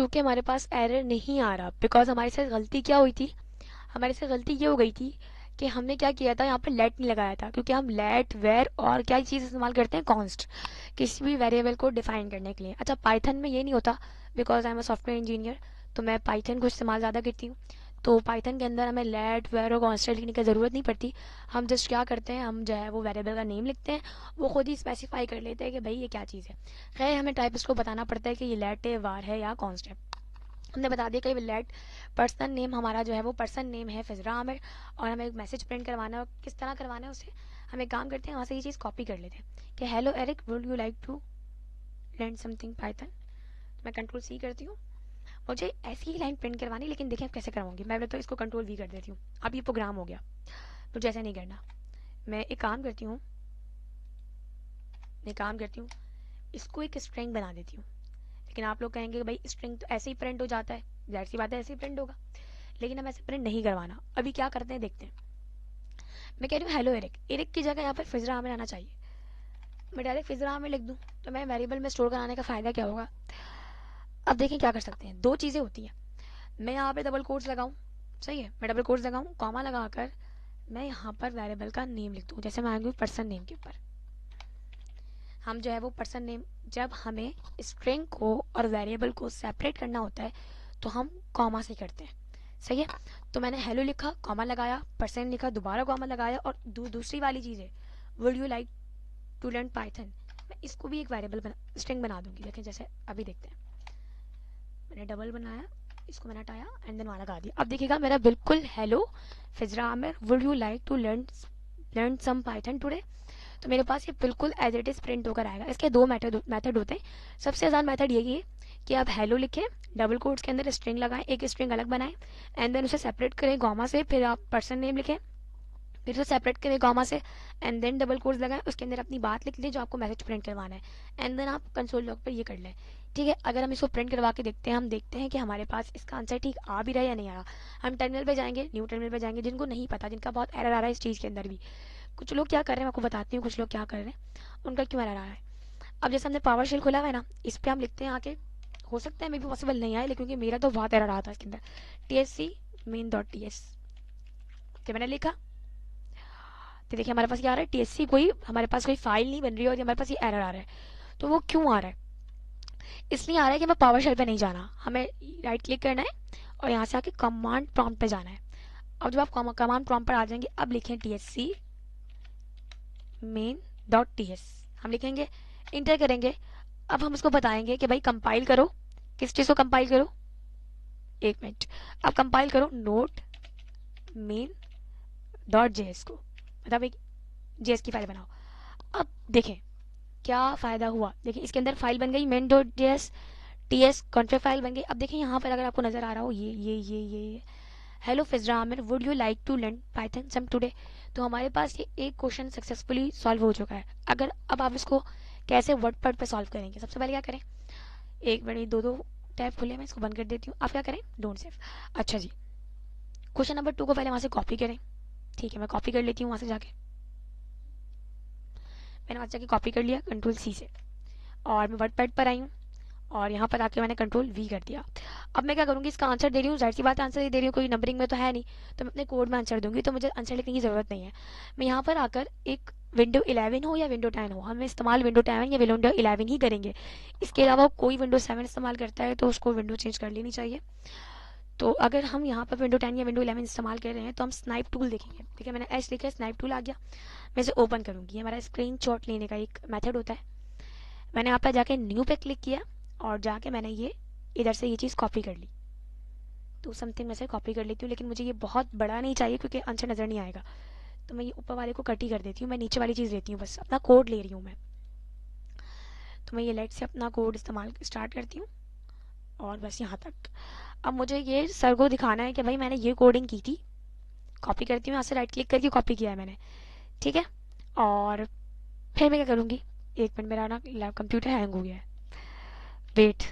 चूंकि हमारे पास एरर नहीं आ रहा बिकॉज हमारे साथ गलती क्या हुई थी, हमारे साथ गलती ये हो गई थी कि हमने क्या किया था, यहाँ पर लेट नहीं लगाया था, क्योंकि हम लेट वेर और क्या चीज़ इस्तेमाल करते हैं, कॉन्स्ट, किसी भी वेरिएबल को डिफाइन करने के लिए। अच्छा, पाइथन में ये नहीं होता because I am a software engineer, तो मैं पाइथन को इस्तेमाल ज़्यादा करती हूँ। तो पाइथन के अंदर हमें लेट वेर और कॉन्स्टेंट लिखने की ज़रूरत नहीं पड़ती। हम जस्ट क्या करते हैं, हम जो है वो वेरिएबल का नेम लिखते हैं, वो खुद ही स्पेसिफाई कर लेते हैं कि भाई ये क्या चीज़ है। खैर हमें टाइपिस्ट को बताना पड़ता है कि ये लेट है, वार है या कॉन्स्ट है। हमने बता दिया कि लेट पर्सन नेम हमारा जो है वो पर्सन नेम है फिजरा आमिर, और हमें एक मैसेज प्रिंट करवाना है। और किस तरह करवाना है उसे, हम एक काम करते हैं, वहाँ से ये चीज़ कॉपी कर लेते हैं कि hello Eric would you like to learn something Python. मैं कंट्रोल सी करती हूँ, मुझे ऐसी ही लाइन प्रिंट करवानी, लेकिन देखिए अब कैसे करवाऊंगी। मैं तो इसको कंट्रोल वी कर देती हूँ, अब ये प्रोग्राम हो गया, मुझे ऐसा नहीं करना। मैं एक काम करती हूँ, इसको एक स्ट्रिंग बना देती हूँ। लेकिन आप लोग कहेंगे भाई स्ट्रिंग तो ऐसे ही प्रिंट हो जाता है, जाहिर सी बात है ऐसे ही प्रिंट होगा, लेकिन हम ऐसे प्रिंट नहीं करवाना। अभी क्या करते हैं देखते हैं। मैं कह रही हूँ हेलो एरिक, एरिक की जगह यहाँ पर फिजरा आमिर आना चाहिए। मैं डायरेक्ट फिजरा आमिर लिख दूँ तो मैं वेरिएबल में स्टोर कराने का फ़ायदा क्या होगा। अब देखें क्या कर सकते हैं, दो चीज़ें होती हैं। मैं यहाँ पे डबल कोट्स लगाऊँ, सही है, मैं डबल कोट्स लगाऊँ, कॉमा लगाकर मैं यहाँ पर वेरिएबल का नेम लिख दूँ। जैसे मैं आऊँगी पर्सन नेम के ऊपर, हम जो है वो पर्सन नेम, जब हमें स्ट्रिंग को और वेरिएबल को सेपरेट करना होता है तो हम कॉमा से करते हैं, सही है। तो मैंने हेलो लिखा, कॉमा लगाया, पर्सन लिखा, दोबारा कॉमा लगाया, और दूसरी वाली चीज़ है would you like to learn Python, मैं इसको भी एक वेरिएबल स्ट्रिंग बना दूंगी। देखें जैसे अभी देखते हैं, मैंने डबल बनाया, इसको मैंने हटाया एंड देन वहाँ लगा दिया। अब देखिएगा मेरा बिल्कुल hello Fizra Aamir would you like to learn some Python today, तो मेरे पास ये बिल्कुल एज इट इज़ प्रिंट होकर आएगा। इसके दो मेथड होते हैं। सबसे आसान मेथड यही है कि आप हेलो लिखें, डबल कोट्स के अंदर स्ट्रिंग लगाएं, एक स्ट्रिंग अलग बनाएं एंड देन उसे सेपरेट करें कॉमा से, फिर आप पर्सन नेम लिखें, फिर उसे सेपरेट करें कॉमा से एंड देन डबल कोट्स लगाएं, उसके अंदर अपनी बात लिख लीजिए जो आपको मैसेज प्रिंट करवाना है एंड देन आप कंसोल लॉग पर ये कर लें। ठीक है, अगर हम इसको प्रिंट करवा के देखते हैं, हम देखते हैं कि हमारे पास इसका आंसर ठीक आ भी रहा है या नहीं आ रहा। हम टर्मिनल पे जाएंगे, न्यू टर्मिनल पे जाएंगे, जिनको नहीं पता, जिनका बहुत एरर आ रहा है इस चीज़ के अंदर भी, कुछ लोग क्या कर रहे हैं मैं आपको बताती हूँ, कुछ लोग क्या कर रहे हैं, उनका क्यों एरर आ रहा है। अब जैसे हमने पावर शेल खोला हुआ है ना, इस पर हम लिखते हैं आके, हो सकता है मे भी पॉसिबल नहीं आए, लेकिन क्योंकि मेरा तो बहुत एरर आता है इसके अंदर, T S C main dot T S, तो मैंने लिखा, तो देखिए हमारे पास क्या आ रहा है, टी एस सी, कोई हमारे पास कोई फाइल नहीं बन रही है और हमारे पास ये एरर आ रहा है। तो वो क्यों आ रहा है, इसलिए आ रहा है कि हमें पावर शेल पे नहीं जाना, हमें राइट क्लिक करना है और यहाँ से आके कमांड प्रॉम्प्ट पे जाना है। अब जब आप कमांड प्रॉम्प्ट पर आ जाएंगे, अब लिखें T S C main dot T S, हम लिखेंगे, इंटर करेंगे। अब हम उसको बताएंगे कि भाई कंपाइल करो, किस चीज़ को कंपाइल करो, एक मिनट, अब कंपाइल करो note main dot J S को, मतलब एक जे एस की फाइल बनाओ। अब देखें क्या फ़ायदा हुआ, देखिए इसके अंदर फाइल बन गई main dot J S, T S contract file बन गई। अब देखिए यहाँ पर अगर आपको नज़र आ रहा हो ये hello Fizra Aamir would you like to learn Python some today, तो हमारे पास ये एक क्वेश्चन सक्सेसफुली सॉल्व हो चुका है। अगर अब आप इसको कैसे वर्ड पैड पे सॉल्व करेंगे, सबसे पहले क्या करें, एक मिनट, दो दो टैब खुले, मैं इसको बंद कर देती हूँ, आप क्या करें, डोंट सेव। अच्छा जी, क्वेश्चन नंबर 2 को पहले वहाँ से कॉपी करें, ठीक है, मैं कॉपी कर लेती हूँ वहाँ से जाके, मैंने वहाँ से जाके कॉपी कर लिया कंट्रोल सी से, और मैं वर्ड पैड पर आई हूँ और यहाँ पर आके मैंने कंट्रोल वी कर दिया। अब मैं क्या करूँगी, इसका आंसर दे रही हूँ, जाहिर सी बात है आंसर ही दे रही हूँ, कोई नंबरिंग में तो है नहीं, तो मैं अपने कोड में आंसर दूंगी, तो मुझे आंसर लिखने की ज़रूरत नहीं है। मैं यहाँ पर आकर एक विंडो 11 हो या विंडो 10 हो, हम इस्तेमाल विंडो 10 या विंडो 11 ही करेंगे। इसके अलावा कोई विंडो 7 इस्तेमाल करता है तो उसको विंडो चेंज कर लेनी चाहिए। तो अगर हम यहाँ पर विंडो 10 या विंडो 11 इस्तेमाल कर रहे हैं तो हम स्नाइप टूल देखेंगे, ठीक है, मैंने एस लिखा है, स्नाइप टूल आ गया, मैं इसे ओपन करूँगी, हमारा स्क्रीन शॉट लेने का एक मेथड होता है। मैंने यहाँ पर जाके न्यू पे क्लिक किया और जाके मैंने ये इधर से ये चीज़ कॉपी कर ली, तो समथिंग मैं से कॉपी कर लेती हूँ, लेकिन मुझे ये बहुत बड़ा नहीं चाहिए क्योंकि आंसर नज़र नहीं आएगा, तो मैं ये ऊपर वाले को कट ही कर देती हूँ, मैं नीचे वाली चीज़ लेती हूँ, बस अपना कोड ले रही हूँ मैं। तो मैं ये लेट से अपना कोड इस्तेमाल स्टार्ट करती हूँ और बस यहाँ तक। अब मुझे ये सर को दिखाना है कि भाई मैंने ये कोडिंग की थी, कॉपी करती हूँ, यहाँ से राइट क्लिक करके कॉपी किया है मैंने, ठीक है। और फिर मैं क्या करूँगी, एक मिनट, मेरा ना कंप्यूटर हैंग हो गया है, वेट,